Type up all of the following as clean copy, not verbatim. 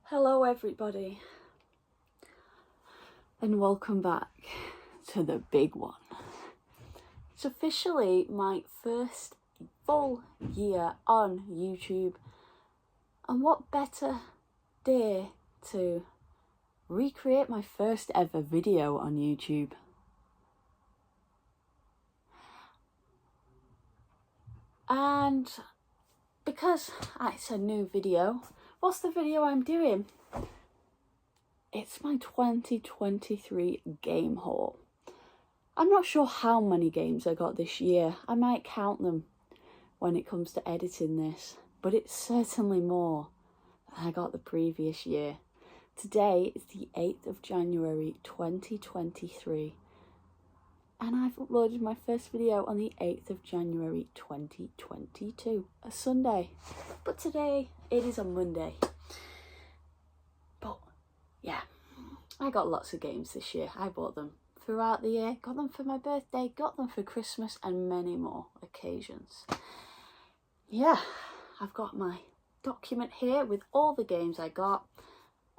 Hello everybody, and welcome back to the big one. It's officially my first full year on YouTube, and what better day to recreate my first ever video on YouTube. And because it's a new video, what's the video I'm doing? It's my 2023 game haul. I'm not sure how many games I got this year. I might count them when it comes to editing this, but it's certainly more than I got the previous year. Today is the 8th of January 2023, and I've uploaded my first video on the 8th of January 2022, a Sunday. But today it is a Monday. But yeah, I got lots of games this year. I bought them throughout the year, got them for my birthday, got them for Christmas, and many more occasions. Yeah, I've got my document here with all the games I got.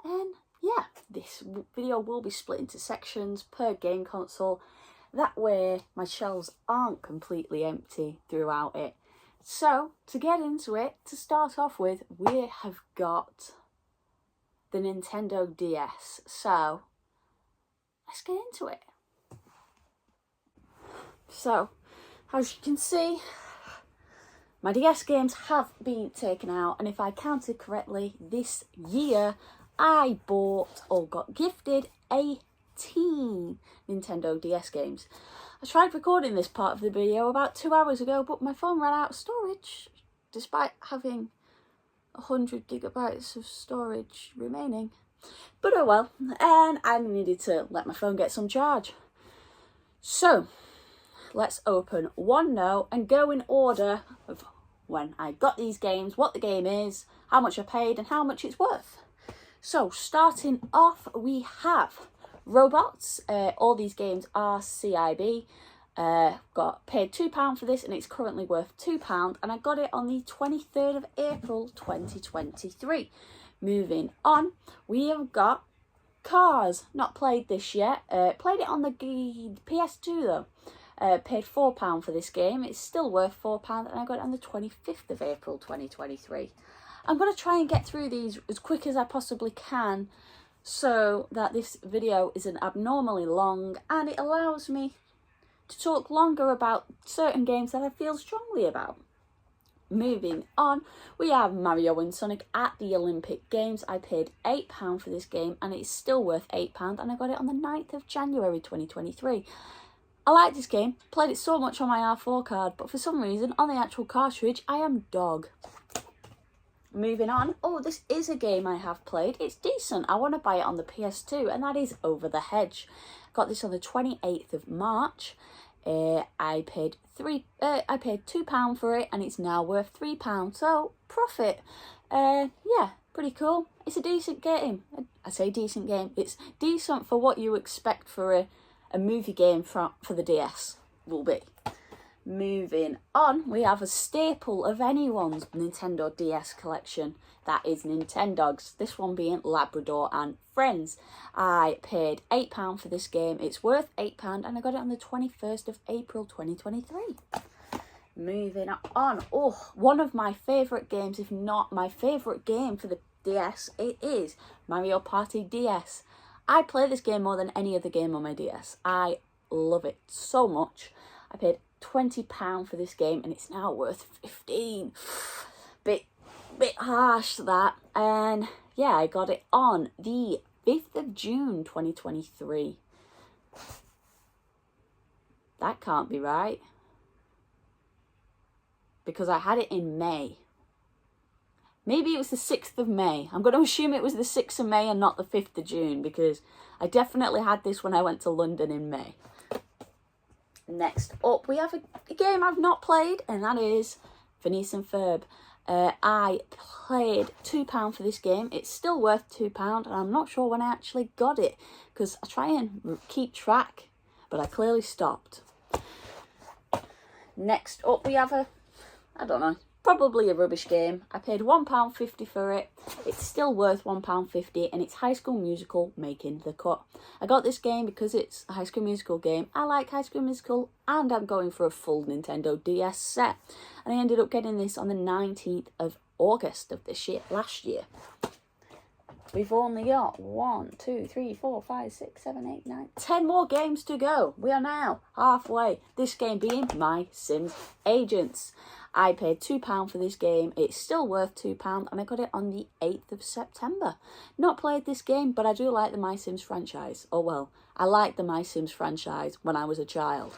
And yeah, this video will be split into sections per game console. That way my shelves aren't completely empty throughout it. So to get into it, to start off with, we have got the Nintendo DS. So let's get into it. So as you can see, my DS games have been taken out, and if I counted correctly, this year I bought or got gifted 18 Nintendo DS games. I tried recording this part of the video about 2 hours ago, but my phone ran out of storage, despite having 100 gigabytes of storage remaining. But oh well, and I needed to let my phone get some charge. So let's open one note and go in order of when I got these games, what the game is, how much I paid, and how much it's worth. So starting off, we have Robots. All these games are CIB. Got paid £2 for this, and it's currently worth £2, and I got it on the 23rd of April 2023. Moving on, we have got Cars. Not played this yet. Played it on the PS2 though. Paid £4 for this game. It's still worth £4, and I got it on the 25th of April 2023. I'm going to try and get through these as quick as I possibly can, so that this video isn't abnormally long, and it allows me to talk longer about certain games that I feel strongly about. Moving on, we have Mario and Sonic at the Olympic Games. I paid £8 for this game, and it's still worth £8, and I got it on the 9th of January 2023. I like this game, played it so much on my R4 card, but for some reason on the actual cartridge I am dog. Moving on, oh, this is a game I have played. It's decent. I want to buy it on the PS2, and that is Over the Hedge. Got this on the 28th of March. I paid £2 for it, and it's now worth £3. So profit. Yeah, pretty cool. It's a decent game. I say decent game. It's decent for what you expect for a movie game for the DS will be. Moving on, we have a staple of anyone's Nintendo DS collection. That is Nintendogs. This one being Labrador and Friends. I paid £8 for this game. It's worth £8, and I got it on the 21st of April 2023. Moving on. Oh, one of my favourite games, if not my favourite game for the DS, it is Mario Party DS. I play this game more than any other game on my DS. I love it so much. I paid £20 for this game, and it's now worth £15. Bit harsh that. And yeah, I got it on the 5th of June 2023. That can't be right, because I had it in May. Maybe it was the 6th of May. I'm going to assume it was the 6th of May and not the 5th of June, because I definitely had this when I went to London in May. Next up, we have a game I've not played, and that is Phineas and Ferb. I paid £2 for this game. It's still worth £2, and I'm not sure when I actually got it, because I try and keep track, but I clearly stopped. Next up, we have I don't know, Probably a rubbish game. I paid £1.50 for it. It's still worth £1.50 and it's High School Musical making the cut. I got this game because it's a High School Musical game. I like High School Musical and I'm going for a full Nintendo DS set. And I ended up getting this on the 19th of August of this year, last year. We've only got 10 more games to go. We are now halfway. This game being My Sims Agents. I paid £2 for this game. It's still worth £2 and I got it on the 8th of September. Not played this game, but I do like the My Sims franchise. Oh well, I liked the My Sims franchise when I was a child.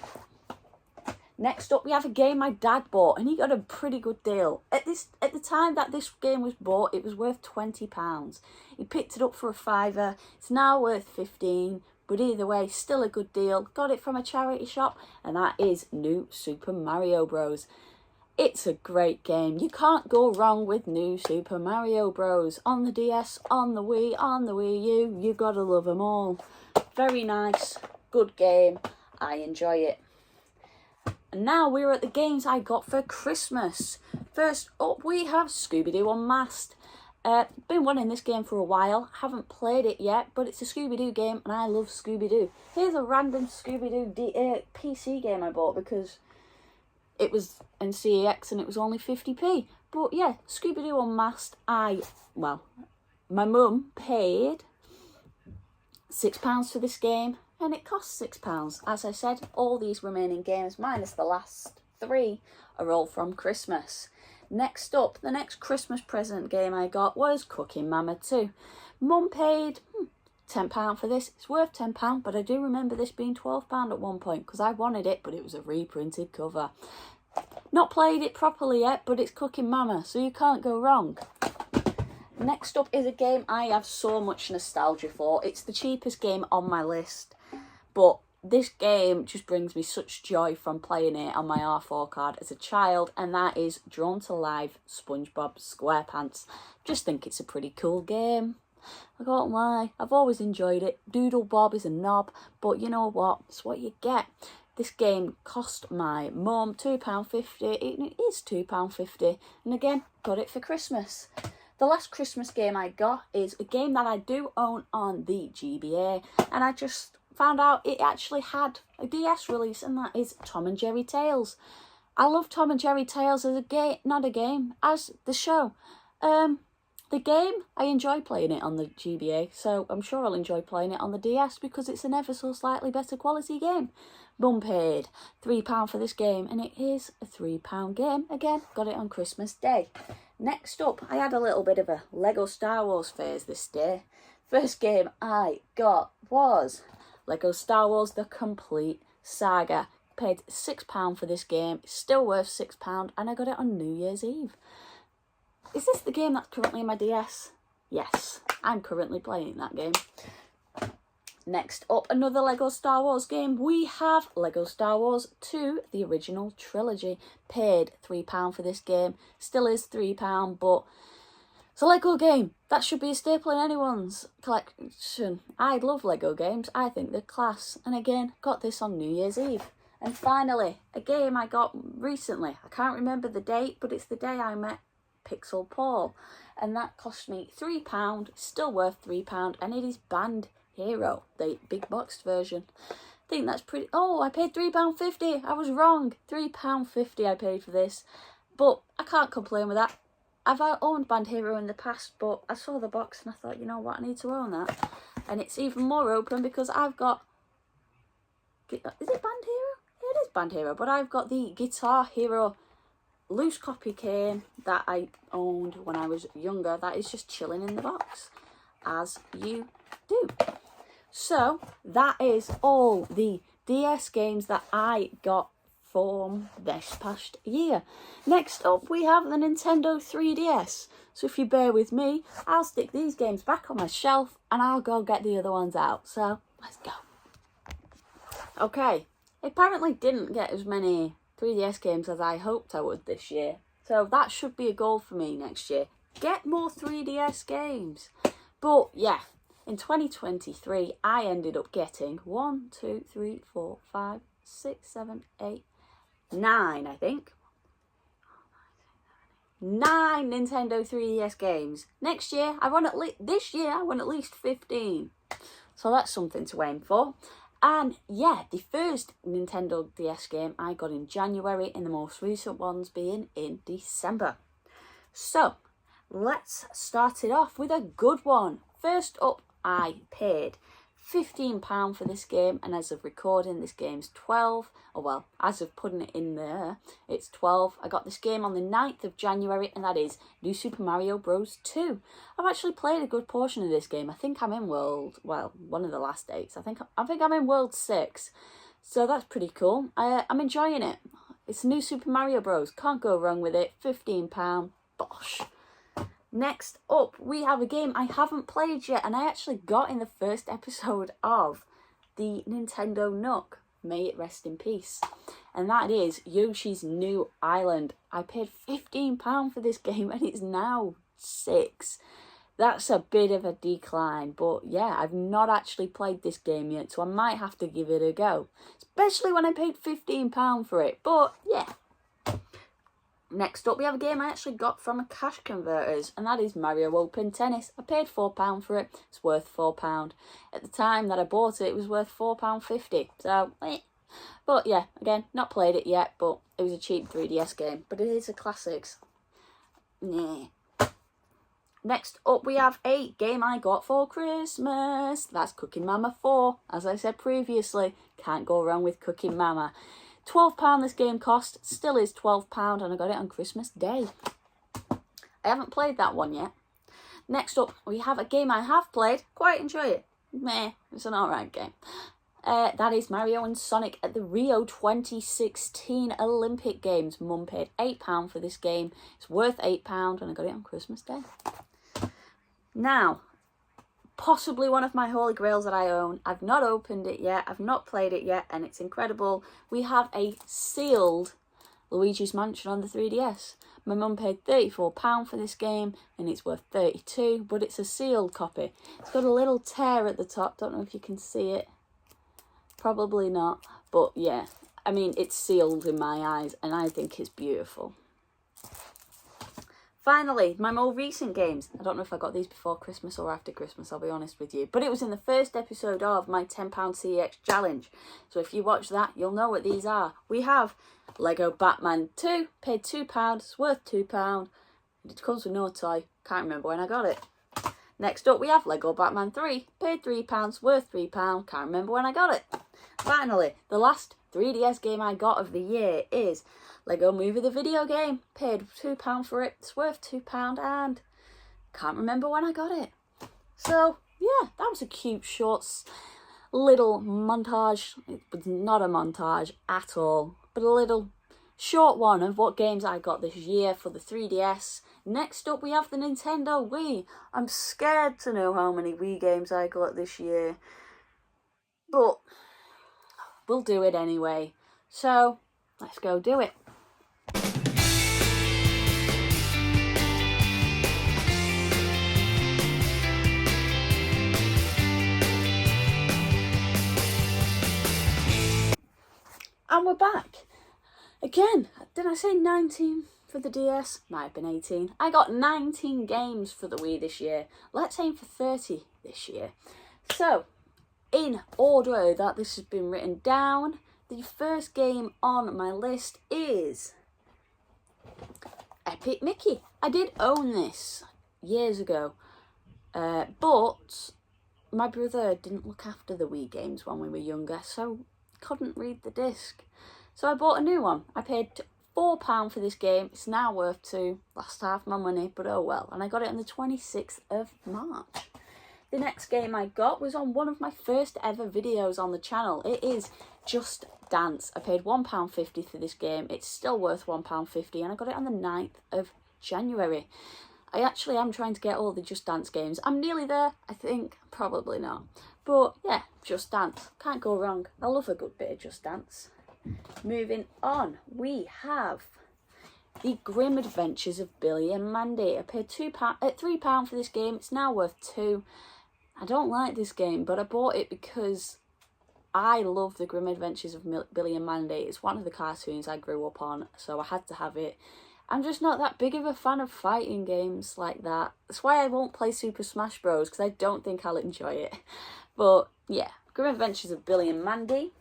Next up, we have a game my dad bought, and he got a pretty good deal. At the time that this game was bought, it was worth £20. He picked it up for a £5. It's now worth £15, but either way, still a good deal. Got it from a charity shop, and that is New Super Mario Bros. It's a great game. You can't go wrong with New Super Mario Bros. On the DS, on the Wii, on the Wii U. You gotta love them all. Very nice, good game. I enjoy it. And now we're at the games I got for Christmas. First up, we have Scooby-Doo Unmasked. Been wanting this game for a while. Haven't played it yet, but it's a Scooby-Doo game and I love Scooby-Doo. Here's a random Scooby-Doo PC game I bought because it was in CEX and it was only 50p. But yeah, Scooby-Doo Unmasked, my mum paid £6 for this game. And it costs £6. As I said, all these remaining games, minus the last 3, are all from Christmas. Next up, the next Christmas present game I got was Cooking Mama 2. Mum paid £10 for this. It's worth £10, but I do remember this being £12 at one point because I wanted it, but it was a reprinted cover. Not played it properly yet, but it's Cooking Mama, so you can't go wrong. Next up is a game I have so much nostalgia for. It's the cheapest game on my list. But this game just brings me such joy from playing it on my R4 card as a child, and that is Drawn to Life SpongeBob SquarePants. Just think it's a pretty cool game. I can't lie, I've always enjoyed it. Doodle Bob is a knob, but you know what? It's what you get. This game cost my mum £2.50. It is £2.50, and again, got it for Christmas. The last Christmas game I got is a game that I do own on the GBA, and I just found out it actually had a DS release, and that is Tom and Jerry Tales. I love Tom and Jerry Tales as a game, not a game, as the show. The game, I enjoy playing it on the GBA, so I'm sure I'll enjoy playing it on the DS because it's an ever so slightly better quality game. Mum paid £3 for this game, and it is a £3 game. Again, got it on Christmas Day. Next up, I had a little bit of a Lego Star Wars phase this day. First game I got was Lego Star Wars The Complete Saga. Paid £6 for this game. It's still worth £6 and I got it on New Year's Eve. Is this the game that's currently in my DS? Yes, I'm currently playing that game. Next up, another Lego Star Wars game. We have Lego Star Wars 2, the original trilogy. Paid £3 for this game. Still is £3, but it's a Lego game. That should be a staple in anyone's collection. I love Lego games. I think they're class. And again, got this on New Year's Eve. And finally, a game I got recently. I can't remember the date, but it's the day I met Pixel Paul. And that cost me £3. Still worth £3. And it is Band Hero, the big boxed version. I think that's pretty... Oh, I paid £3.50. I was wrong. £3.50 I paid for this. But I can't complain with that. I've owned Band Hero in the past, but I saw the box and I thought, you know what, I need to own that. And it's even more open because I've got... Is it Band Hero? It is Band Hero, but I've got the Guitar Hero loose copy game that I owned when I was younger. That is just chilling in the box, as you do. So, that is all the DS games that I got from this past year. Next up, we have the Nintendo 3DS. So if you bear with me, I'll stick these games back on my shelf and I'll go get the other ones out. So, let's go. Okay, I apparently didn't get as many 3DS games as I hoped I would this year. So that should be a goal for me next year. Get more 3DS games. But yeah, in 2023, I ended up getting 1, 2, 3, 4, 5, 6, 7, 8, 9, I think. 9 Nintendo 3DS games. Next year, this year I want at least 15. So that's something to aim for. And yeah, the first Nintendo DS game I got in January, and the most recent ones being in December. So let's start it off with a good one. First up, I paid £15 for this game, and as of recording, this game's 12. Oh well, as of putting it in there, it's 12. I got this game on the 9th of January, and that is New Super Mario Bros. 2. I've actually played a good portion of this game. I think I'm in one of the last dates. I think I'm in World 6. So that's pretty cool. I'm enjoying it. It's New Super Mario Bros. Can't go wrong with it. £15. Bosh. Next up, we have a game I haven't played yet, and I actually got in the first episode of the Nintendo Nook. May it rest in peace. And that is Yoshi's New Island. I paid £15 for this game, and it's now £6. That's a bit of a decline, but yeah, I've not actually played this game yet, so I might have to give it a go. Especially when I paid £15 for it, but yeah. Next up, we have a game I actually got from a cash converters, and that is Mario Open Tennis. I paid £4 for it. It's worth £4. At the time that I bought it, it was worth £4.50. So, but yeah, again, not played it yet, but it was a cheap 3DS game. But it is a classics. Nah. Next up, we have a game I got for Christmas. That's Cooking Mama 4. As I said previously, can't go wrong with Cooking Mama. £12 this game cost, still is £12, and I got it on Christmas Day. I haven't played that one yet. Next up, we have a game I have played, quite enjoy it. Meh, it's an alright game. That is Mario and Sonic at the Rio 2016 Olympic Games. Mum paid £8 for this game. It's worth £8, and I got it on Christmas Day. Now, possibly one of my holy grails that I own. I've not opened it yet, I've not played it yet, and it's incredible. We have a sealed Luigi's Mansion on the 3DS. My mum paid £34 for this game, and it's worth £32, but it's a sealed copy. It's got a little tear at the top, don't know if you can see it. Probably not, but yeah. I mean, it's sealed in my eyes, and I think it's beautiful. Finally, my more recent games. I don't know if I got these before Christmas or after Christmas, I'll be honest with you. But it was in the first episode of my £10 CEX challenge. So if you watch that, you'll know what these are. We have Lego Batman 2, paid £2, it's worth £2. It comes with no toy, can't remember when I got it. Next up, we have Lego Batman 3, paid £3, worth £3, can't remember when I got it. Finally, the last 3DS game I got of the year is Lego Movie the video game. Paid £2 for it. It's worth £2 and can't remember when I got it. So yeah, that was a cute short little montage. It was not a montage at all, but a little short one of what games I got this year for the 3DS. Next up, we have the Nintendo Wii. I'm scared to know how many Wii games I got this year, but we'll do it anyway. So let's go do it. And we're back. Again, did I say 19 for the DS? Might have been 18. I got 19 games for the Wii this year. Let's aim for 30 this year. So, in order that this has been written down, the first game on my list is Epic Mickey. I did own this years ago, but my brother didn't look after the Wii games when we were younger, so couldn't read the disc. So I bought a new one. I paid £4 for this game. It's now worth £2. Lost half my money, but oh well. And I got it on the 26th of March. The next game I got was on one of my first ever videos on the channel. It is Just Dance. I paid £1.50 for this game. It's still worth £1.50, and I got it on the 9th of January. I actually am trying to get all the Just Dance games. I'm nearly there, I think. Probably not. But yeah, Just Dance. Can't go wrong. I love a good bit of Just Dance. Moving on, we have The Grim Adventures of Billy and Mandy. I paid £3 for this game. It's now worth £2. I don't like this game, but I bought it because I love The Grim Adventures of Billy and Mandy. It's one of the cartoons I grew up on, so I had to have it. I'm just not that big of a fan of fighting games like that. That's why I won't play Super Smash Bros, because I don't think I'll enjoy it. But yeah, Grim Adventures of Billy and Mandy.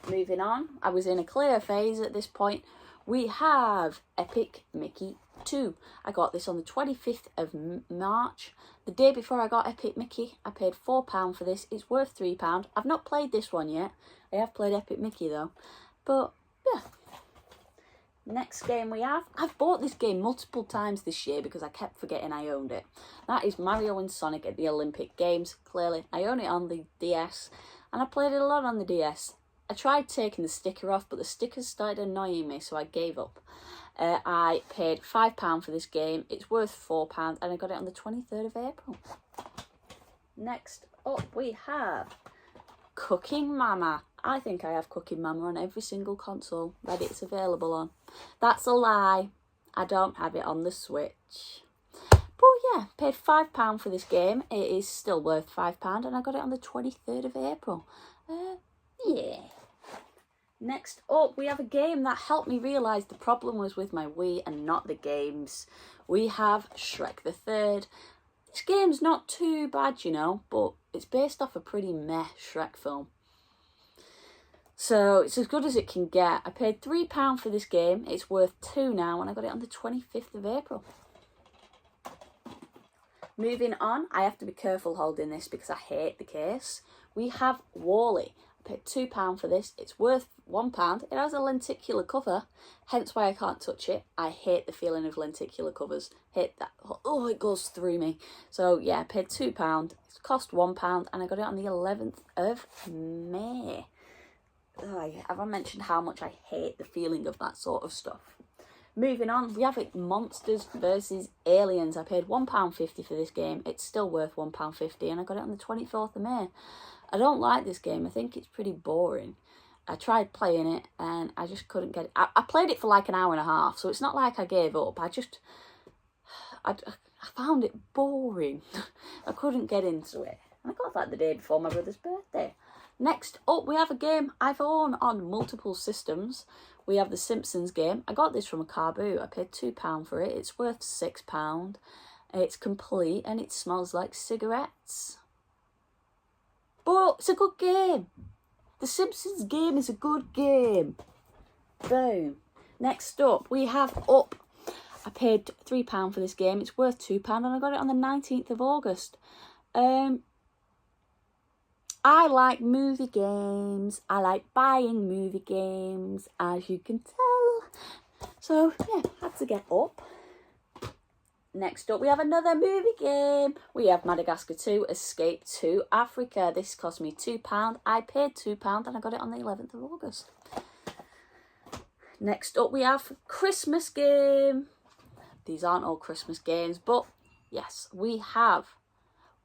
Moving on, I was in a clear phase at this point. We have Epic Mickey 2. I got this on the 25th of March. The day before I got Epic Mickey, I paid £4 for this. It's worth £3. I've not played this one yet. I have played Epic Mickey though. But yeah. Next game we have, I've bought this game multiple times this year because I kept forgetting I owned it. That is Mario and Sonic at the Olympic Games. Clearly, I own it on the DS, and I played it a lot on the DS. I tried taking the sticker off, but the stickers started annoying me, so I gave up. I paid £5 for this game. It's worth £4, and I got it on the 23rd of April. Next up, we have Cooking Mama. I think I have Cooking Mama on every single console that it's available on. That's a lie. I don't have it on the Switch. But yeah, paid £5 for this game. It is still worth £5, and I got it on the 23rd of April. Yeah. Next up, we have a game that helped me realise the problem was with my Wii and not the games. We have Shrek the Third. This game's not too bad, you know, but it's based off a pretty meh Shrek film. So it's as good as it can get. I paid £3 for this game. It's worth £2 now, and I got it on the 25th of April. Moving on, I have to be careful holding this because I hate the case. We have Wall-E. I paid £2 for this. It's worth £1. It has a lenticular cover, hence why I can't touch it. I hate the feeling of lenticular covers. Hate that. Oh, it goes through me. So yeah, I paid £2. It cost £1, and I got it on the 11th of May. Have I mentioned how much I hate the feeling of that sort of stuff? Moving on, we have it Monsters vs Aliens. I paid £1.50 for this game. It's still worth £1.50, and I got it on the 24th of May. I don't like this game. I think it's pretty boring. I tried playing it, and I just couldn't get it. I played it for like an hour and a half, so it's not like I gave up. I found it boring. I couldn't get into it. And I got that the day before my brother's birthday. Next up, we have a game I've owned on multiple systems. We have the Simpsons game. I got this from a car boot. I paid £2 for it. It's worth £6. It's complete, and it smells like cigarettes. But it's a good game. The Simpsons game is a good game. Boom. Next up, we have Up. I paid £3 for this game. It's worth £2, and I got it on the 19th of August. I like movie games. I like buying movie games, as you can tell. So, yeah, had to get Up. Next up, we have another movie game. We have Madagascar 2, Escape to Africa. This cost me £2. I paid £2, and I got it on the 11th of August. Next up, we have Christmas game. These aren't all Christmas games, but yes, we have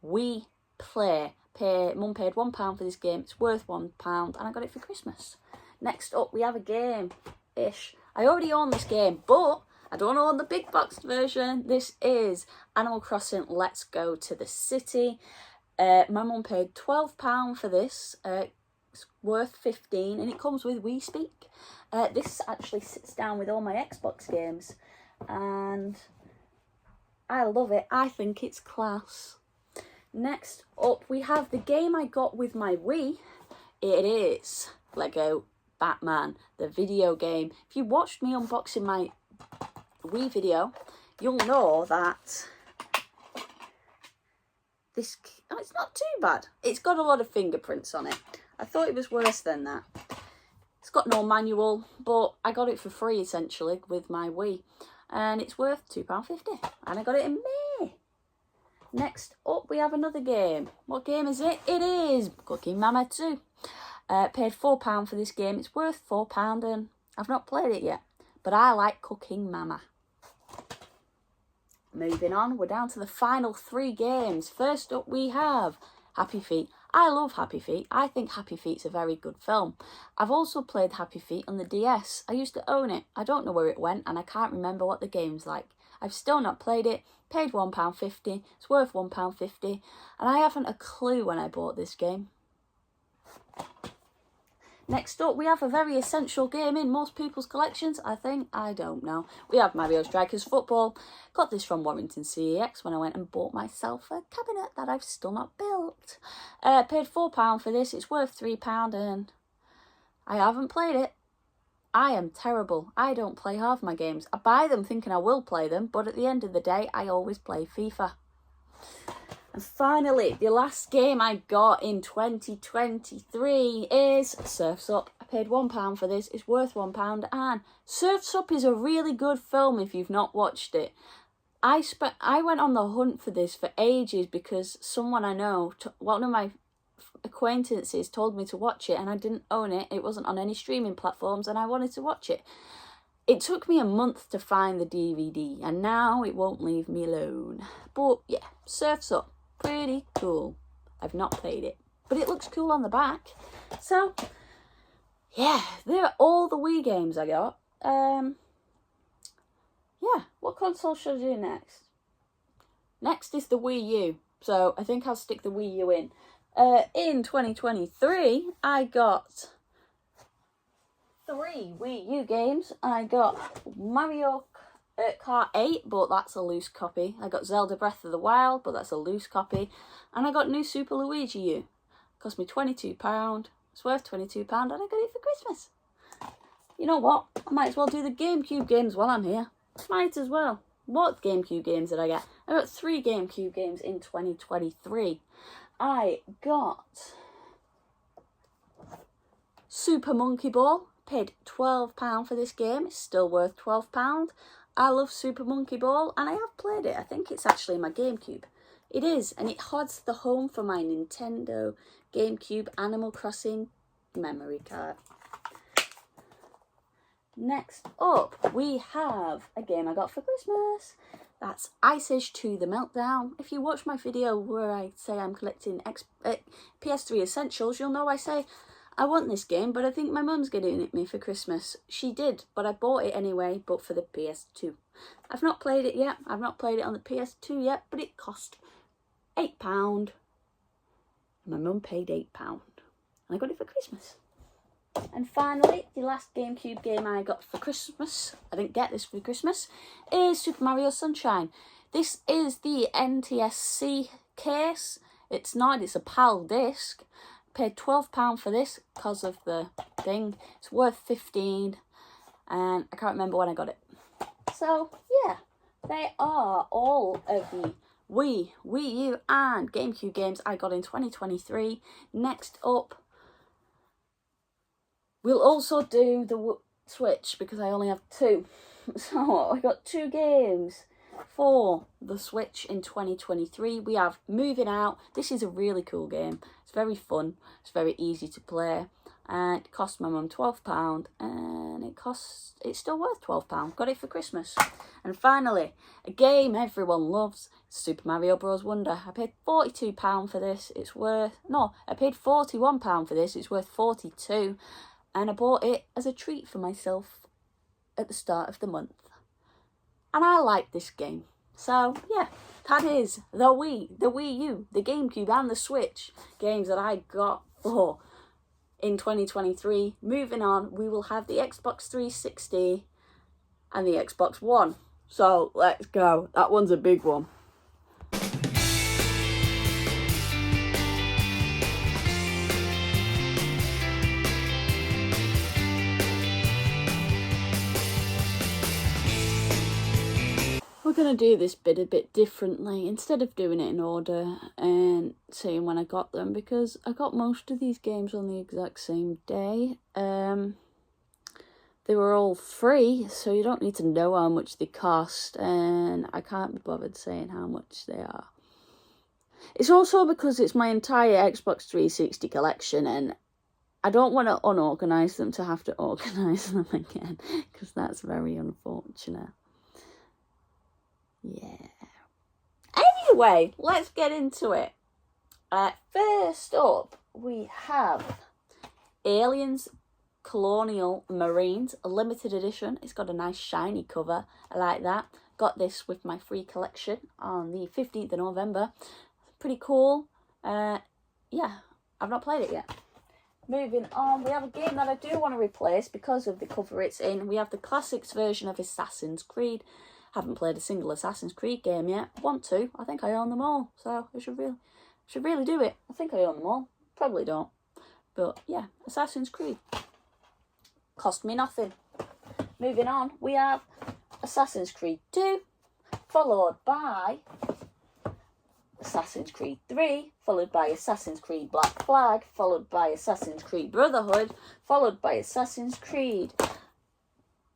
We Play. Mum paid £1 for this game. It's worth £1, and I got it for Christmas. Next up, we have a game-ish. I already own this game, but I don't own the big box version. This is Animal Crossing Let's Go to the City. My mum paid £12 for this. It's worth £15, and it comes with Wii Speak. This actually sits down with all my Xbox games, and I love it. I think it's class. Next up, we have the game I got with my Wii. It is Lego Batman, the video game. If you watched me unboxing my Wii video, you'll know that it's not too bad. It's got a lot of fingerprints on it. I thought it was worse than that. It's got no manual, but I got it for free essentially with my Wii, and it's worth £2.50, and I got it in May. Next up, we have another game. What game is it? It is Cooking Mama 2. Paid £4 for this game. It's worth £4, and I've not played it yet, but I like Cooking Mama. Moving on, we're down to the final 3 games. First up, we have Happy Feet. I love Happy Feet. I think Happy Feet's a very good film. I've also played Happy Feet on the DS. I used to own it. I don't know where it went, and I can't remember what the game's like. I've still not played it. Paid £1.50. It's worth £1.50, and I haven't a clue when I bought this game. Next up, we have a very essential game in most people's collections, I think. I don't know. We have Mario Strikers Football. Got this from Warrington CEX when I went and bought myself a cabinet that I've still not built. Paid £4 for this. It's worth £3 and I haven't played it. I am terrible. I don't play half my games. I buy them thinking I will play them, but at the end of the day, I always play FIFA. And finally, the last game I got in 2023 is Surf's Up. I paid £1 for this. It's worth £1. And Surf's Up is a really good film if you've not watched it. I went on the hunt for this for ages because someone I know, one of my acquaintances, told me to watch it and I didn't own it. It wasn't on any streaming platforms and I wanted to watch it. It took me a month to find the DVD and now it won't leave me alone. But yeah, Surf's Up. Pretty cool. I've not played it, but it looks cool on the back. So, yeah, they're all the Wii games I got. Yeah, what console should I do next? Next is the Wii U. So, I think I'll stick the Wii U in. In 2023, I got 3 Wii U games. I got Mario Kart 8, but that's a loose copy. I got Zelda Breath of the Wild, but that's a loose copy. And I got New Super Luigi U. Cost me £22. It's worth £22 and I got it for Christmas. You know what? I might as well do the GameCube games while I'm here. Might as well. What GameCube games did I get? I got 3 GameCube games in 2023. I got Super Monkey Ball. Paid £12 for this game. It's still worth £12. I love Super Monkey Ball and I have played it. I think it's actually my GameCube. It is, and it holds the home for my Nintendo GameCube Animal Crossing memory card. Next up, we have a game I got for Christmas. That's Ice Age 2 The Meltdown. If you watch my video where I say I'm collecting PS3 Essentials, you'll know I say I want this game, but I think my mum's getting it me for Christmas. She did, but I bought it anyway, but for the PS2. I've not played it yet. I've not played it on the PS2 yet, but it cost £8. My mum paid £8. And I got it for Christmas. And finally, the last GameCube game I got for Christmas, I didn't get this for Christmas, is Super Mario Sunshine. This is the NTSC case. It's not, it's a PAL disc. Paid £12 for this because of the thing. It's worth £15 and I can't remember when I got it. So yeah, they are all of the Wii U and GameCube games I got in 2023. Next up, we'll also do the Switch because I only have 2. So I got 2 games for the Switch in 2023. We have Moving Out. This is a really cool game. It's very fun. It's very easy to play. And it cost my mum £12 and it's still worth £12. Got it for Christmas. And finally, a game everyone loves, Super Mario Bros. Wonder. I paid £42 for this. I paid £41 for this. It's worth £42. And I bought it as a treat for myself at the start of the month. And I like this game. So, yeah, that is the Wii U, the GameCube and the Switch games that I got for in 2023. Moving on, we will have the Xbox 360 and the Xbox One. So, let's go. That one's a big one. We're going to do this bit a bit differently instead of doing it in order and saying when I got them, because I got most of these games on the exact same day. They were all free, so you don't need to know how much they cost, and I can't be bothered saying how much they are. It's also because it's my entire Xbox 360 collection and I don't want to unorganise them to have to organise them again, because that's very unfortunate. Yeah. Anyway, let's get into it. First up, we have Aliens Colonial Marines, a limited edition. It's got a nice shiny cover. I like that. Got this with my free collection on the 15th of November. Pretty cool. Yeah, I've not played it yet. Moving on, we have a game that I do want to replace because of the cover it's in. We have the classics version of Assassin's Creed. Haven't played a single Assassin's Creed game yet. Want to. I think I own them all, so I should really do it. I think I own them all. Probably don't. But yeah, Assassin's Creed. Cost me nothing. Moving on, we have Assassin's Creed 2, followed by Assassin's Creed 3, followed by Assassin's Creed Black Flag, followed by Assassin's Creed Brotherhood, followed by Assassin's Creed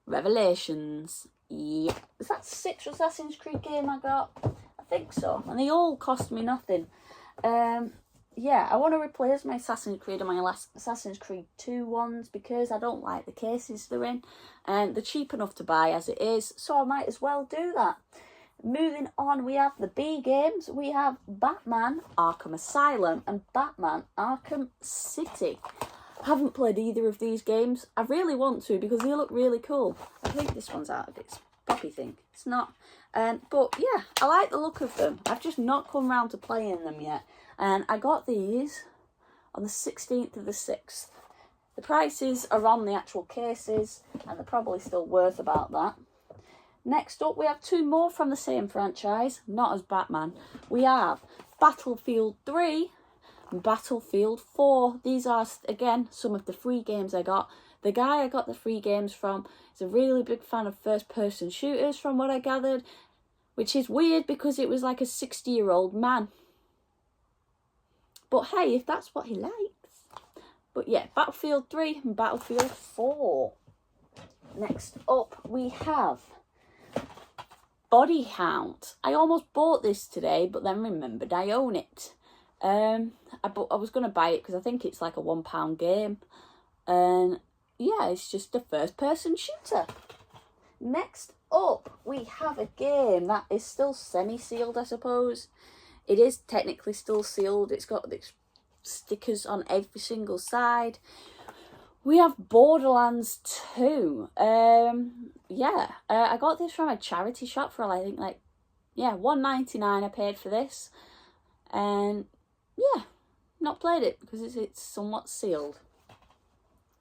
Revelations. Yeah. Is that 6th Assassin's Creed game I got? I think so. And they all cost me nothing. Yeah, I want to replace my Assassin's Creed and my last Assassin's Creed 2 ones because I don't like the cases they're in. And they're cheap enough to buy as it is, so I might as well do that. Moving on, we have the B games. We have Batman Arkham Asylum and Batman Arkham City. I haven't played either of these games. I really want to because they look really cool. I think this one's out of its poppy thing. It's not. But yeah, I like the look of them. I've just not come round to playing them yet. And I got these on the 16th of the 6th. The prices are on the actual cases and they're probably still worth about that. Next up, we have 2 more from the same franchise, not as Batman. We have Battlefield 3 and Battlefield 4. These are, again, some of the free games I got. The guy I got the free games from is a really big fan of first-person shooters, from what I gathered, which is weird because it was like a 60-year-old man. But hey, if that's what he likes. But yeah, Battlefield 3 and Battlefield 4. Next up, we have Body Count. I almost bought this today, but then remembered I own it. I was going to buy it because I think it's like a £1 game. And yeah, it's just a first-person shooter. Next up, we have a game that is still semi-sealed, I suppose. It is technically still sealed. It's got the stickers on every single side. We have Borderlands 2. Yeah, I got this from a charity shop for I think like, yeah, $1.99 I paid for this. And yeah, not played it because it's somewhat sealed.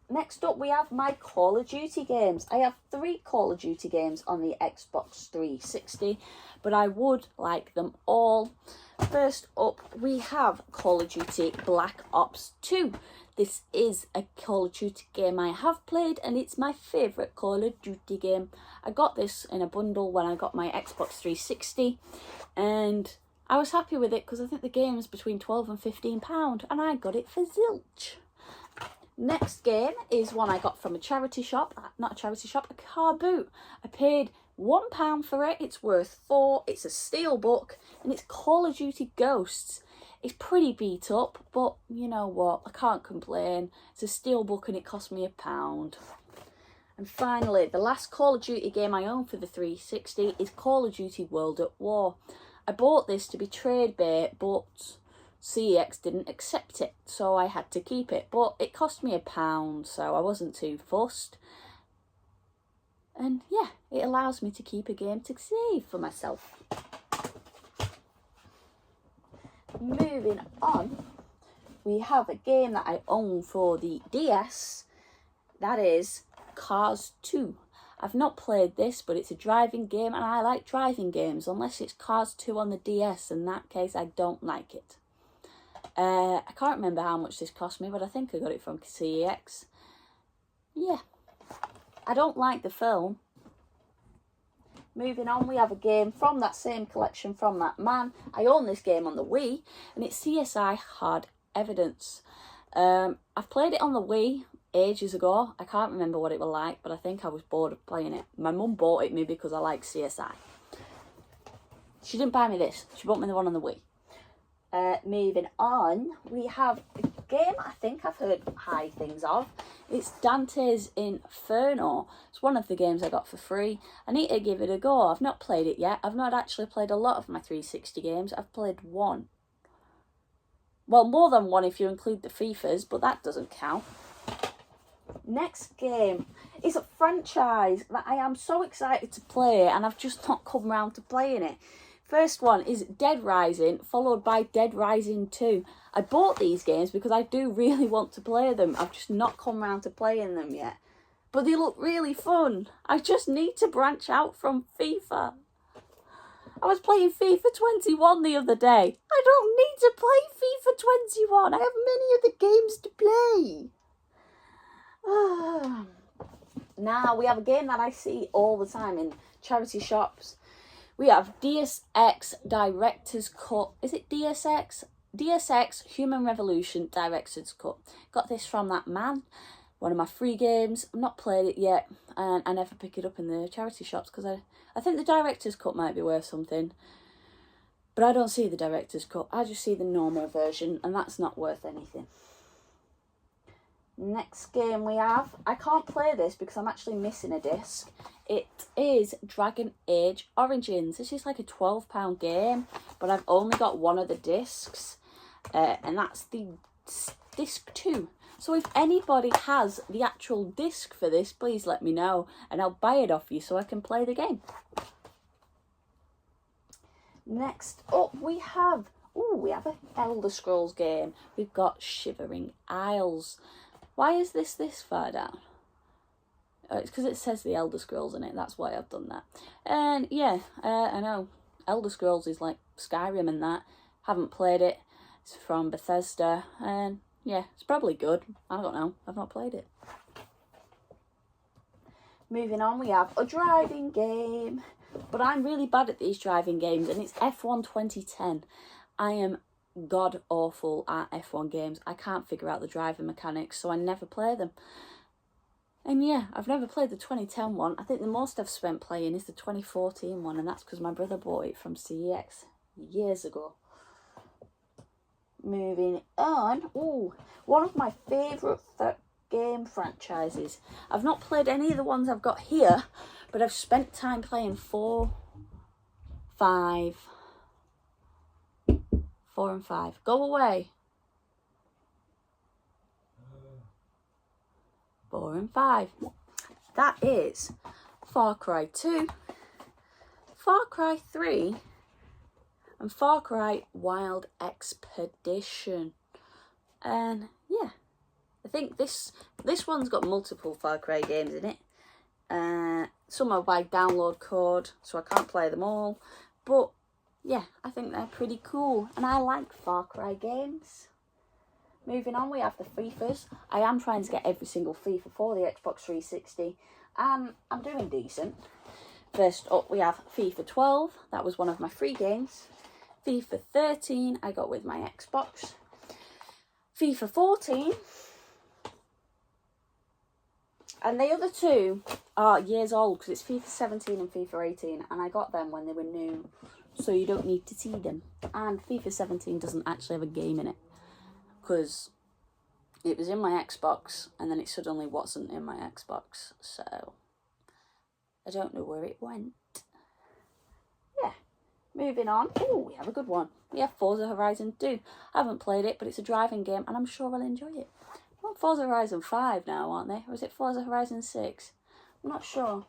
Next up, we have my Call of Duty games. I have 3 Call of Duty games on the Xbox 360, but I would like them all. First up, we have Call of Duty Black Ops 2. This is a Call of Duty game I have played, and it's my favourite Call of Duty game. I got this in a bundle when I got my Xbox 360, and I was happy with it because I think the game is between £12 and £15, and I got it for zilch. Next game is one I got from a charity shop, not a charity shop, a car boot. I paid £1 for it, it's worth £4, it's a steelbook, and it's Call of Duty Ghosts. It's pretty beat up, but you know what, I can't complain. It's a steelbook and it cost me £1. And finally, the last Call of Duty game I own for the 360 is Call of Duty World at War. I bought this to be trade bait, but CEX didn't accept it, so I had to keep it. But it cost me £1, so I wasn't too fussed. And yeah, it allows me to keep a game to save for myself. Moving on, we have a game that I own for the DS. That is Cars 2. I've not played this, but it's a driving game, and I like driving games, unless it's Cars 2 on the DS. In that case, I don't like it. I can't remember how much this cost me, but I think I got it from CEX. Yeah, I don't like the film. Moving on, we have a game from that same collection from that man. I own this game on the Wii, and it's CSI Hard Evidence. I've played it on the Wii ages ago. I can't remember what it was like, but I think I was bored of playing it. My mum bought it me because I like CSI. She didn't buy me this. She bought me the one on the Wii. Moving on, we have a game I think I've heard high things of. It's Dante's Inferno. It's one of the games I got for free. I need to give it a go. I've not played it yet. I've not actually played a lot of my 360 games. I've played one. Well, more than one if you include the FIFAs, but that doesn't count. Next game is a franchise that I am so excited to play, and I've just not come round to playing it. First one is Dead Rising, followed by Dead Rising 2. I bought these games because I do really want to play them. I've just not come around to playing them yet. But they look really fun. I just need to branch out from FIFA. I was playing FIFA 21 the other day. I don't need to play FIFA 21. I have many other games to play. Now, we have a game that I see all the time in charity shops. We have Deus Ex Director's Cut. Is it DSX? Deus Ex Human Revolution Director's Cut. Got this from that man. One of my free games. I've not played it yet. And I never pick it up in the charity shops because I think the Director's Cut might be worth something. But I don't see the Director's Cut. I just see the normal version. And that's not worth anything. Next game we have, I can't play this because I'm actually missing a disc. It is Dragon Age Origins. This is like a £12 game, but I've only got one of the discs, and that's the disc 2. So if anybody has the actual disc for this, please let me know, and I'll buy it off you so I can play the game. Next up we have an Elder Scrolls game. We've got Shivering Isles. Why is this far down? It's because it says the Elder Scrolls in it. That's why I've done that. And yeah, I know. Elder Scrolls is like Skyrim and that. Haven't played it. It's from Bethesda. And yeah, it's probably good. I don't know. I've not played it. Moving on, we have a driving game. But I'm really bad at these driving games. And it's F1 2010. I am god awful at F1 games. I can't figure out the driving mechanics, so I never play them. And yeah, I've never played the 2010 one. I think the most I've spent playing is the 2014 one, and that's because my brother bought it from CEX years ago. Moving on. One of my favourite game franchises. I've not played any of the ones I've got here, but I've spent time playing 4, 5, 4 and 5. Go away. 4 and 5. That is Far Cry 2, Far Cry 3, and Far Cry Wild Expedition. And yeah, I think this one's got multiple Far Cry games in it. Some are by download code, so I can't play them all. But yeah, I think they're pretty cool, and I like Far Cry games. Moving on, we have the FIFAs. I am trying to get every single FIFA for the Xbox 360, and I'm doing decent. First up, we have FIFA 12. That was one of my free games. FIFA 13, I got with my Xbox. FIFA 14. And the other two are years old, because it's FIFA 17 and FIFA 18, and I got them when they were new. So you don't need to see them. And FIFA 17 doesn't actually have a game in it, because it was in my Xbox and then it suddenly wasn't in my Xbox. So I don't know where it went. Yeah. Moving on. We have a good one. We have Forza Horizon 2. I haven't played it, but it's a driving game and I'm sure I'll enjoy it. We're on Forza Horizon 5 now, aren't they? Or is it Forza Horizon 6? I'm not sure.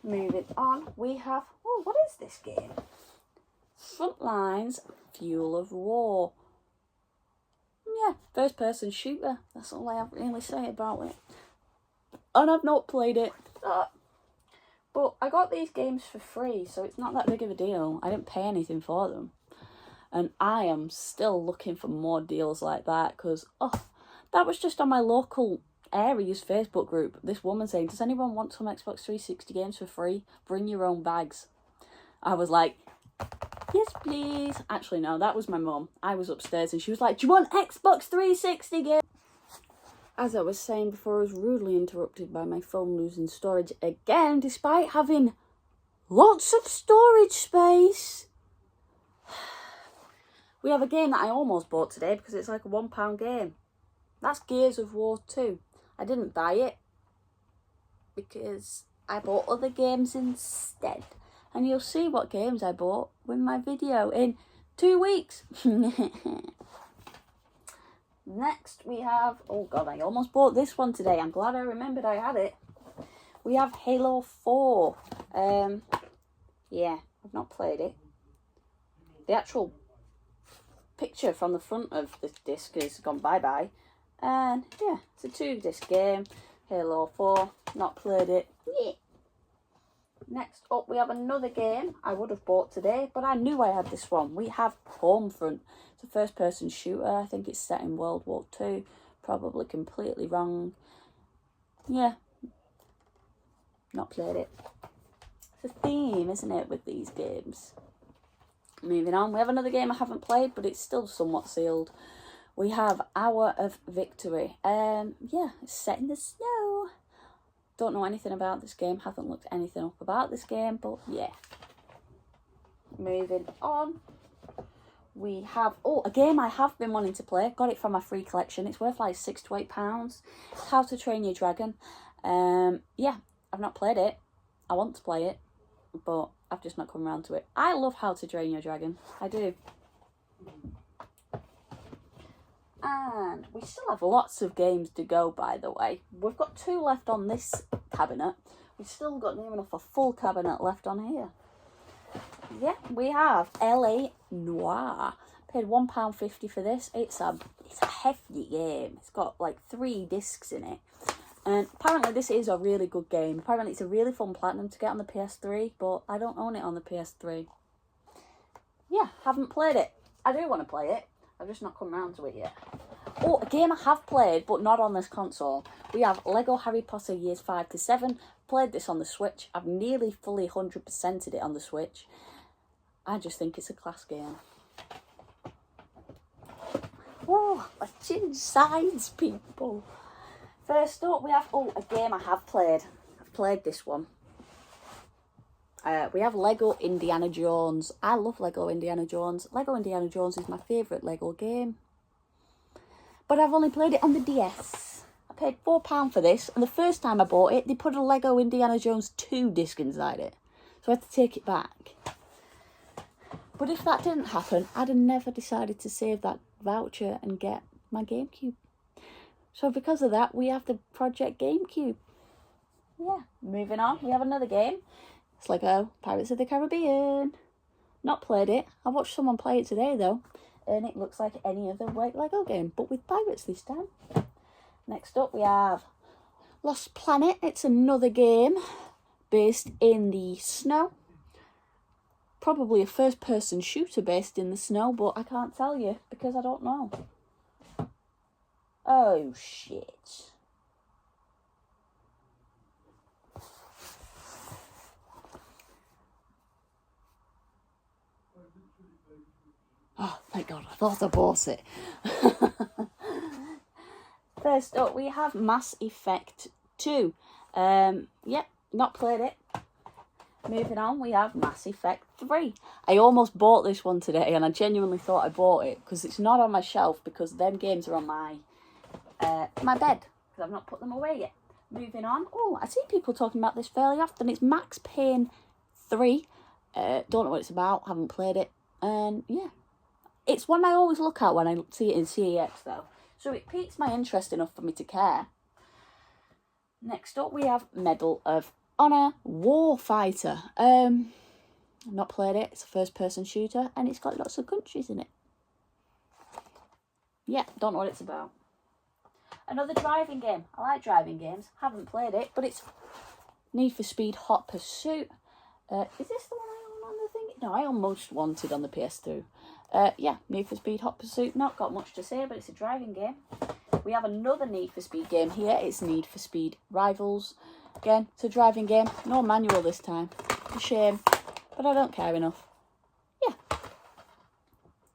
Moving on, we have, what is this game? Frontlines, Fuel of War. Yeah, first person shooter. That's all I have to really say about it. And I've not played it. But I got these games for free, so it's not that big of a deal. I didn't pay anything for them. And I am still looking for more deals like that, because, that was just on my local area's Facebook group. This woman saying, does anyone want some Xbox 360 games for free? Bring your own bags. I was like, yes please. Actually no, that was my mum. I was upstairs and she was like, do you want Xbox 360 games? As I was saying before, I was rudely interrupted by my phone losing storage again, despite having lots of storage space. We have a game that I almost bought today because it's like a £1 game. That's Gears of War 2. I didn't buy it because I bought other games instead. And you'll see what games I bought with my video in 2 weeks. Next we have, oh god, I almost bought this one today. I'm glad I remembered I had it. We have Halo 4. Yeah, I've not played it. The actual picture from the front of the disc has gone bye-bye. And yeah, it's a 2-disc game. Halo 4, not played it. Yeah. Next up, we have another game I would have bought today, but I knew I had this one. We have Homefront. It's a first-person shooter. I think it's set in World War II. Probably completely wrong. Yeah. Not played it. It's a theme, isn't it, with these games? Moving on, we have another game I haven't played, but it's still somewhat sealed. We have Hour of Victory. Yeah, it's set in the snow. Don't know anything about this game. Haven't looked anything up about this game, but yeah. Moving on. We have, a game I have been wanting to play. Got it from my free collection. It's worth like £6 to £8. How to Train Your Dragon. Yeah, I've not played it. I want to play it, but I've just not come around to it. I love How to Train Your Dragon. I do. And we still have lots of games to go, by the way. We've got 2 left on this cabinet. We've still got near enough a full cabinet left on here. Yeah, we have LA Noire. Paid £1.50 for this. It's a hefty game. It's got like 3 discs in it. And apparently this is a really good game. Apparently it's a really fun platinum to get on the PS3, but I don't own it on the PS3. Yeah, haven't played it. I do want to play it. I've just not come around to it yet. A game I have played, but not on this console. We have Lego Harry Potter Years 5 to 7. Played this on the Switch. I've nearly fully 100%ed it on the Switch. I just think it's a class game. Oh, my chin sides, people. First up, we have, a game I have played. I've played this one. We have Lego Indiana Jones. I love Lego Indiana Jones. Lego Indiana Jones is my favourite Lego game. But I've only played it on the DS. I paid £4 for this, and the first time I bought it, they put a Lego Indiana Jones 2 disc inside it. So I had to take it back. But if that didn't happen, I'd have never decided to save that voucher and get my GameCube. So because of that, we have the Project GameCube. Yeah, moving on, we have another game. It's Lego Pirates of the Caribbean. Not played it. I watched someone play it today though, and it looks like any other white Lego game, but with pirates this time. Next up we have Lost Planet. It's another game based in the snow. Probably a first-person shooter based in the snow, but I can't tell you because I don't know. Oh shit. Oh, thank God, I thought I bought it. First up, we have Mass Effect 2. Not played it. Moving on, we have Mass Effect 3. I almost bought this one today, and I genuinely thought I bought it, because it's not on my shelf, because them games are on my bed, because I've not put them away yet. Moving on, I see people talking about this fairly often. It's Max Payne 3. Don't know what it's about, haven't played it, and yeah. It's one I always look at when I see it in CEX though. So it piques my interest enough for me to care. Next up we have Medal of Honor Warfighter. Not played it. It's a first person shooter and it's got lots of countries in it. Yeah, don't know what it's about. Another driving game. I like driving games. Haven't played it, but it's Need for Speed Hot Pursuit. Is this the one I own on the thing? No, I own Most Wanted on the PS2. Need for Speed Hot Pursuit. Not got much to say, but it's a driving game. We have another Need for Speed game here. It's Need for Speed Rivals. Again, it's a driving game. No manual this time. A shame, but I don't care enough. Yeah.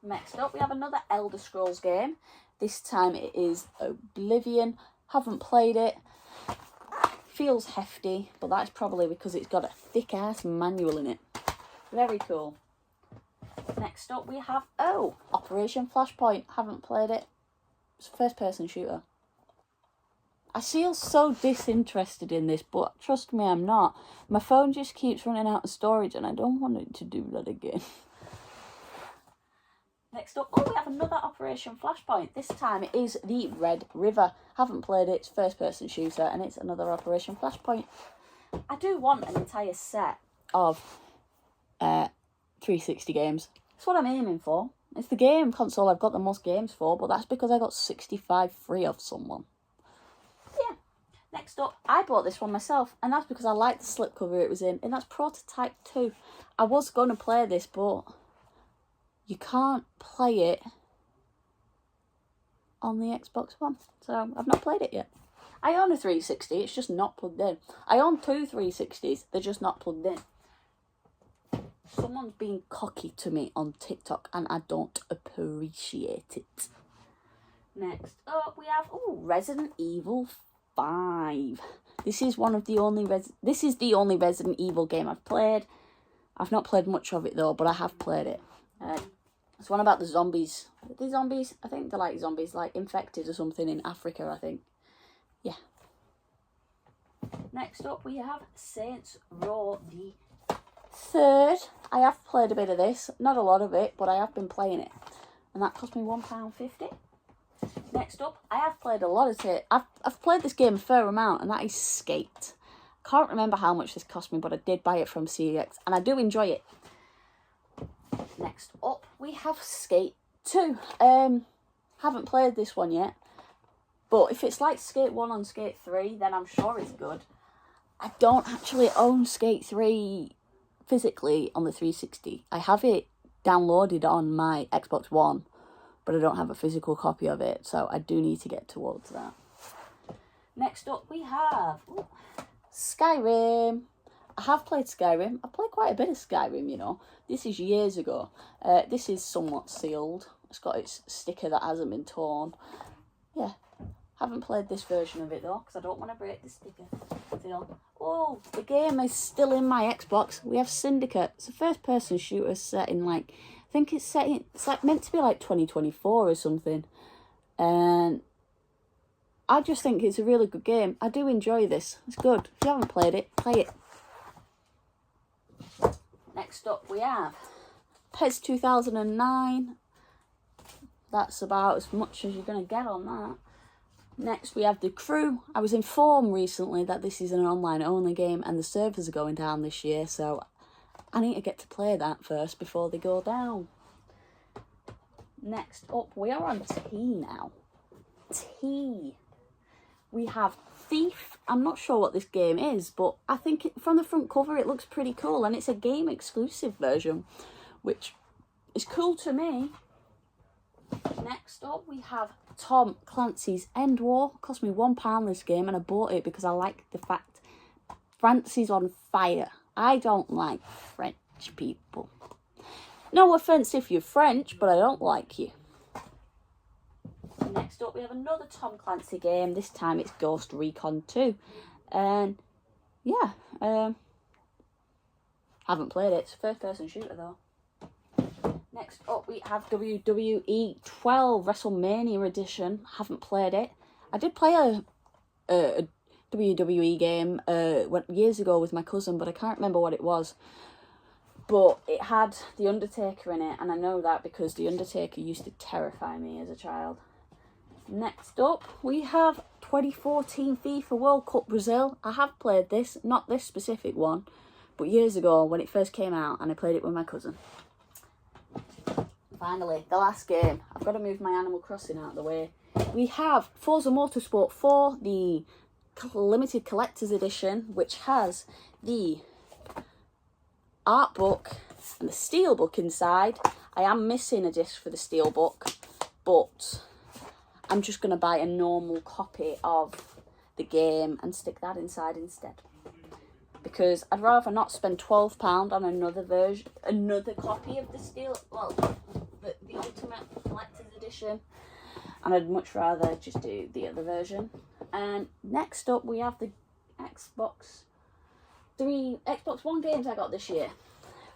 Next up, we have another Elder Scrolls game. This time it is Oblivion. Haven't played it. Feels hefty, but that's probably because it's got a thick-ass manual in it. Very cool. Next up we have, Operation Flashpoint. Haven't played it. It's a first-person shooter. I feel so disinterested in this, but trust me, I'm not. My phone just keeps running out of storage and I don't want it to do that again. Next up, we have another Operation Flashpoint. This time it is the Red River. Haven't played it. It's first-person shooter and it's another Operation Flashpoint. I do want an entire set of 360 games. That's what I'm aiming for. It's the game console I've got the most games for, but that's because I got 65 free off someone. Yeah. Next up, I bought this one myself, and that's because I liked the slipcover it was in, and that's Prototype 2. I was going to play this, but you can't play it on the Xbox One, so I've not played it yet. I own a 360, it's just not plugged in. I own two 360s, they're just not plugged in. Someone's being cocky to me on TikTok and I don't appreciate it. Next up we have Resident Evil 5. This is the only Resident Evil game I've played. I've not played much of it though, but I have played it. It's one about the zombies. Are they zombies? I think they're like zombies, like infected or something in Africa, I think. Yeah. Next up we have Saints Row the Third. I have played a bit of this, not a lot of it, but I have been playing it, and that cost me £1.50. Next up, I have played a lot of it. I've played this game a fair amount, and that is Skate. Can't remember how much this cost me, but I did buy it from CX, and I do enjoy it. Next up, we have Skate 2. Haven't played this one yet, but if it's like Skate 1 on Skate 3, then I'm sure it's good. I don't actually own Skate 3 physically on the 360. I have it downloaded on my Xbox One, but I don't have a physical copy of it, so I do need to get towards that. Next up we have Skyrim. I have played Skyrim. I played quite a bit of Skyrim, you know. This is years ago. This is somewhat sealed. It's got its sticker that hasn't been torn. Yeah. Haven't played this version of it though, because I don't want to break the sticker. Oh, the game is still in my Xbox. We have Syndicate. It's a first-person shooter set in I think it's like meant to be like 2024 or something. And I just think it's a really good game. I do enjoy this. It's good. If you haven't played it, play it. Next up we have PES 2009. That's about as much as you're going to get on that. Next we have The Crew. I was informed recently that this is an online only game and the servers are going down this year, so I need to get to play that first before they go down. Next up we are on T now. T. We have Thief. I'm not sure what this game is, but I think from the front cover it looks pretty cool, and it's a game exclusive version, which is cool to me. Next up we have Tom Clancy's End War. It cost me £1 this game, and I bought it because I like the fact France is on fire. I don't like French people. No offence if you're French, but I don't like you. Next up we have another Tom Clancy game. This time it's Ghost Recon 2. And yeah, haven't played it. It's a first person shooter though. Next up we have WWE 12 WrestleMania edition. Haven't played it. I did play a WWE game years ago with my cousin, but I can't remember what it was. But it had The Undertaker in it, and I know that because The Undertaker used to terrify me as a child. Next up, we have 2014 FIFA World Cup Brazil. I have played this, not this specific one, but years ago when it first came out, and I played it with my cousin. Finally, the last game. I've got to move my Animal Crossing out of the way. We have Forza Motorsport 4, the limited collector's edition, which has the art book and the steelbook inside. I am missing a disc for the steelbook, but I'm just going to buy a normal copy of the game and stick that inside instead. Because I'd rather not spend £12 on another copy of the Ultimate Collector's Edition. And I'd much rather just do the other version. And next up we have the Xbox One games I got this year.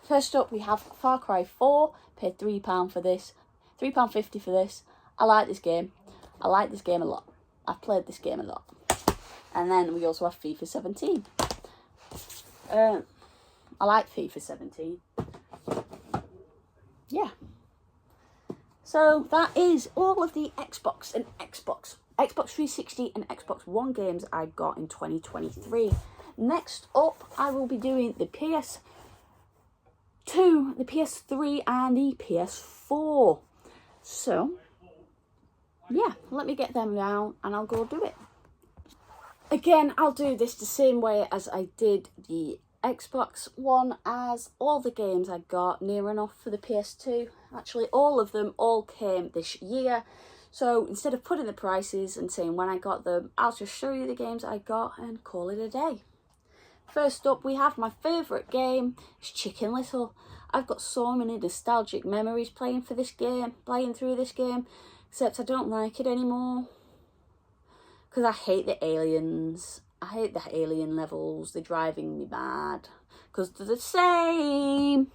First up we have Far Cry 4. Paid £3 for this. £3.50 for this. I like this game. I like this game a lot. I've played this game a lot. And then we also have FIFA 17. I like FIFA 17. Yeah. So that is all of the Xbox 360 and Xbox One games I got in 2023. Next up, I will be doing the PS4 2, the PS3 and the PS4. So, yeah, let me get them down and I'll go do it. Again, I'll do this the same way as I did the Xbox One, as all the games I got near enough for the PS2. Actually, all of them all came this year. So instead of putting the prices and saying when I got them, I'll just show you the games I got and call it a day. First up, we have my favourite game, it's Chicken Little. I've got so many nostalgic memories playing through this game, except I don't like it anymore. Because I hate the aliens. I hate the alien levels, they're driving me mad. Because they're the same.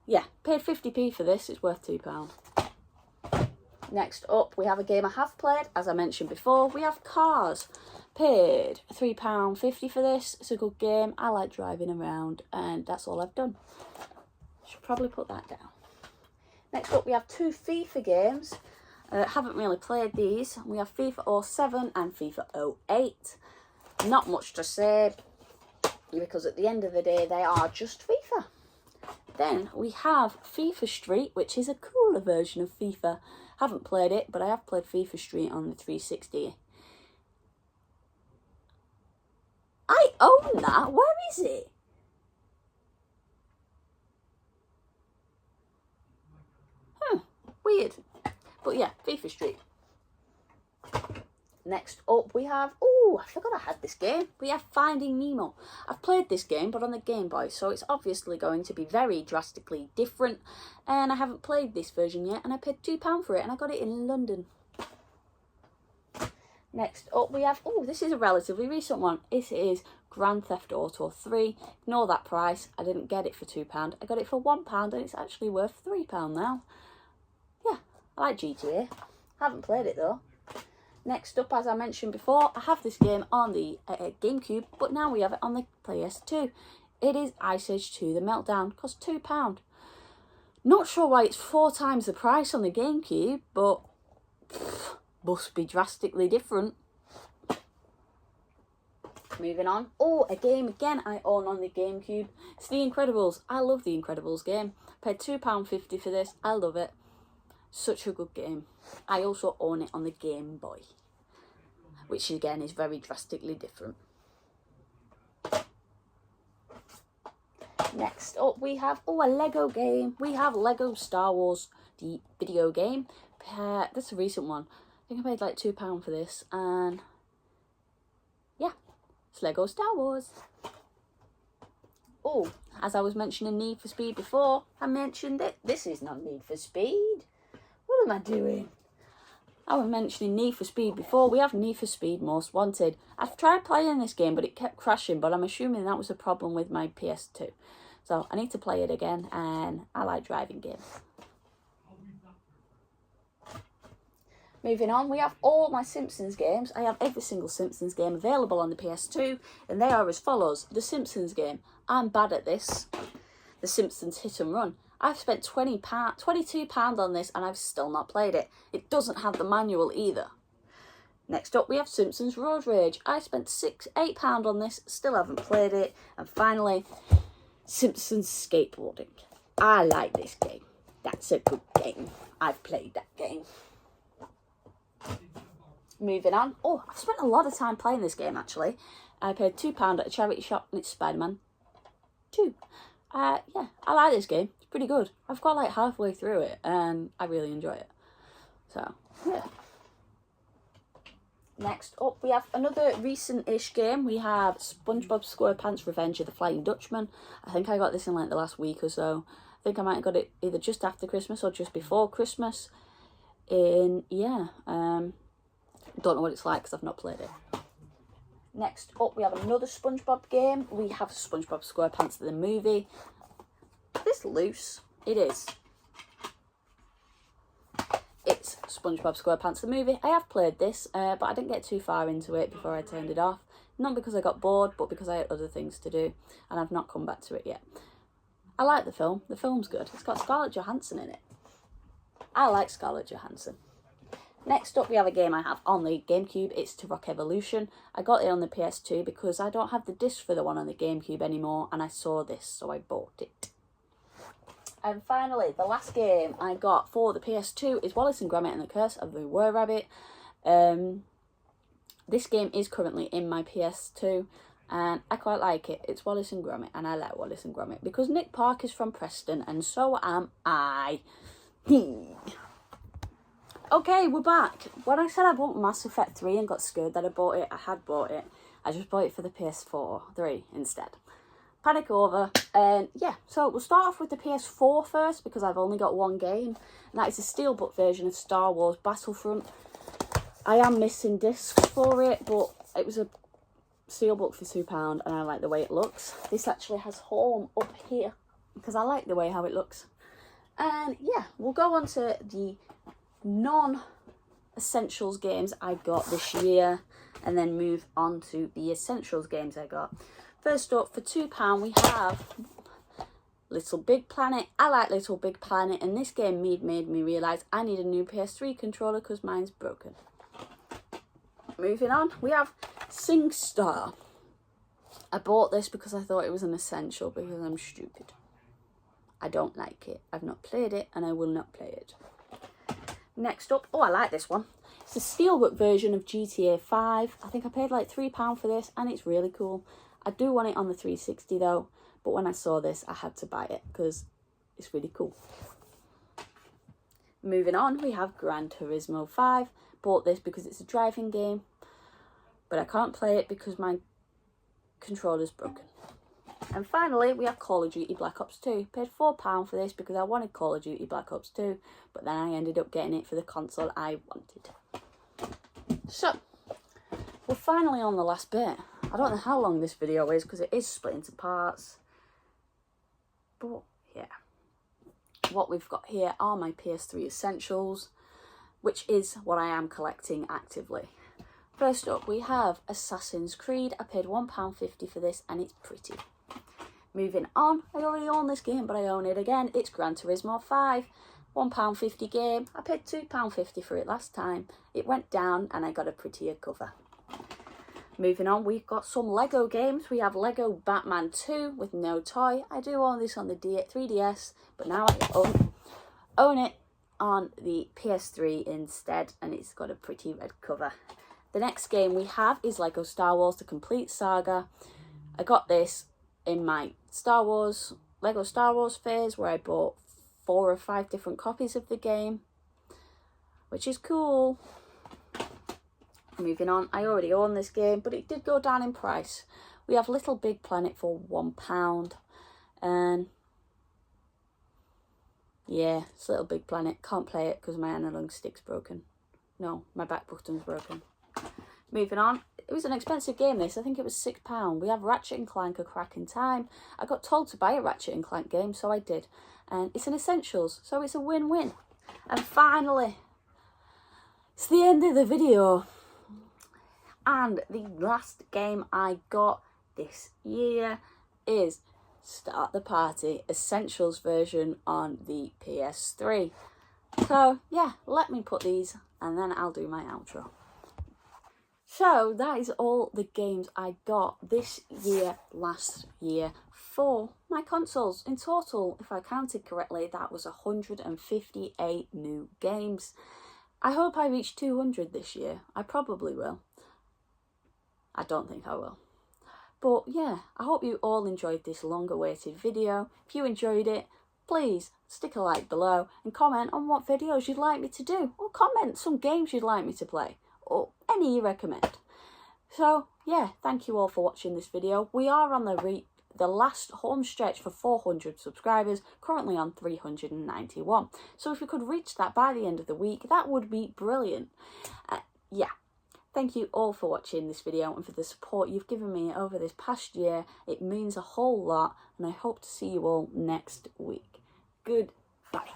Yeah, paid 50p for this, it's worth £2. Next up, we have a game I have played, as I mentioned before, we have Cars. Paid £3.50 for this, it's a good game, I like driving around, and that's all I've done. Should probably put that down. Next up, we have 2 FIFA games. Haven't really played these. We have FIFA 07 and FIFA 08. Not much to say, because at the end of the day, they are just FIFA. Then we have FIFA Street, which is a cooler version of FIFA. Haven't played it, but I have played FIFA Street on the 360. I own that. Where is it? Weird. But yeah, FIFA Street. Next up we have, oh, I forgot I had this game. We have Finding Nemo. I've played this game, but on the Game Boy, so it's obviously going to be very drastically different. And I haven't played this version yet, and I paid £2 for it, and I got it in London. Next up we have, oh, this is a relatively recent one. This is Grand Theft Auto 3. Ignore that price, I didn't get it for £2. I got it for £1, and it's actually worth £3 now. Yeah, I like GTA. Haven't played it though. Next up, as I mentioned before, I have this game on the GameCube, but now we have it on the PS2. It is Ice Age 2 The Meltdown, cost £2. Not sure why it's 4 times the price on the GameCube, but must be drastically different. Moving on. Oh, a game again I own on the GameCube. It's The Incredibles. I love The Incredibles game. Paid £2.50 for this. I love it. Such a good game. I also own it on the Game Boy, which again is very drastically different. Next up we have, oh, a Lego game. We have Lego Star Wars, the video game. That's a recent one. I think I paid like £2 for this, and yeah, it's Lego Star Wars. Oh, as I was mentioning Need for Speed before, I mentioned it. This is not Need for Speed. What am I doing? I was mentioning Need for Speed before. We have Need for Speed Most Wanted. I've tried playing this game, but it kept crashing, but I'm assuming that was a problem with my PS2. So I need to play it again, and I like driving games. Moving on, we have all my Simpsons games. I have every single Simpsons game available on the PS2, and they are as follows. The Simpsons game. I'm bad at this. The Simpsons Hit and Run. I've spent £22 on this, and I've still not played it. It doesn't have the manual either. Next up, we have Simpsons Road Rage. I spent £8 on this, still haven't played it. And finally, Simpsons Skateboarding. I like this game. That's a good game. I've played that game. Moving on. Oh, I've spent a lot of time playing this game, actually. I paid £2 at a charity shop, and it's Spider-Man 2. Yeah, I like this game. It's pretty good. I've got like halfway through it, and I really enjoy it. So, yeah. Next up, we have another recent-ish game. We have SpongeBob SquarePants Revenge of the Flying Dutchman. I think I got this in like the last week or so. I think I might have got it either just after Christmas or just before Christmas. Don't know what it's like because I've not played it. Next up, we have another SpongeBob game. We have SpongeBob SquarePants the movie. Is this loose? It is. It's SpongeBob SquarePants the movie. I have played this, but I didn't get too far into it before I turned it off. Not because I got bored, but because I had other things to do, and I've not come back to it yet. I like the film. The film's good. It's got Scarlett Johansson in it. I like Scarlett Johansson. Next up, we have a game I have on the GameCube. It's Turok Evolution. I got it on the PS2 because I don't have the disc for the one on the GameCube anymore, and I saw this, so I bought it. And finally, the last game I got for the PS2 is Wallace and Gromit and the Curse of the Were-Rabbit. This game is currently in my PS2 and I quite like it. It's Wallace and Gromit and I like Wallace and Gromit because Nick Park is from Preston and so am I. Okay, we're back. When I said I bought Mass Effect 3 and got scared that I bought it, I had bought it. I just bought it for the PS4 3 instead. Panic over. And yeah, so we'll start off with the PS4 first because I've only got one game. And that is a steelbook version of Star Wars Battlefront. I am missing discs for it, but it was a steelbook for £2 and I like the way it looks. This actually has home up here because I like the way how it looks. And yeah, we'll go on to the non-essentials games I got this year and then move on to the essentials games I got. First up, for £2 we have Little Big Planet. I like Little Big Planet and this game made me realise I need a new PS3 controller because mine's broken. Moving on, we have SingStar. I bought this because I thought it was an essential because I'm stupid. I don't like it. I've not played it and I will not play it. Next up, oh I like this one. It's a steelbook version of GTA 5. I think I paid like £3 for this and it's really cool. I do want it on the 360 though, but when I saw this I had to buy it because it's really cool. Moving on, we have Gran Turismo 5. Bought this because it's a driving game, but I can't play it because my controller's broken. And finally, we have Call of Duty Black Ops 2. Paid £4 for this because I wanted Call of Duty Black Ops 2, but then I ended up getting it for the console I wanted. So, we're finally on the last bit. I don't know how long this video is because it is split into parts. But, yeah. What we've got here are my PS3 essentials, which is what I am collecting actively. First up, we have Assassin's Creed. I paid £1.50 for this and it's pretty. Moving on, I already own this game, but I own it again. It's Gran Turismo 5, £1.50 game. I paid £2.50 for it last time. It went down and I got a prettier cover. Moving on, we've got some Lego games. We have Lego Batman 2 with no toy. I do own this on the 3DS, but now I own it on the PS3 instead, and it's got a pretty red cover. The next game we have is Lego Star Wars The Complete Saga. I got this in my Lego Star Wars phase where I bought 4 or 5 different copies of the game, which is cool. Moving on, I already own this game, but it did go down in price. We have Little Big Planet for £1, and yeah, it's Little Big Planet. Can't play it because my analog stick's broken. No, my back button's broken. Moving on, it was an expensive game this. I think it was £6. We have Ratchet & Clank A Crack in Time. I got told to buy a Ratchet & Clank game, so I did. And it's an essentials, so it's a win-win. And finally, it's the end of the video. And the last game I got this year is Start the Party Essentials version on the PS3. So yeah, let me put these and then I'll do my outro. So that is all the games I got this year, last year for my consoles. In total, if I counted correctly, that was 158 new games. I hope I reach 200 this year. I probably will. I don't think I will. But yeah, I hope you all enjoyed this long-awaited video. If you enjoyed it, please stick a like below and comment on what videos you'd like me to do, or comment some games you'd like me to play, or any you recommend. So yeah, thank you all for watching this video. We are on the last home stretch for 400 subscribers, currently on 391. So if we could reach that by the end of the week, that would be brilliant. Yeah. Thank you all for watching this video and for the support you've given me over this past year. It means a whole lot, and I hope to see you all next week. Goodbye.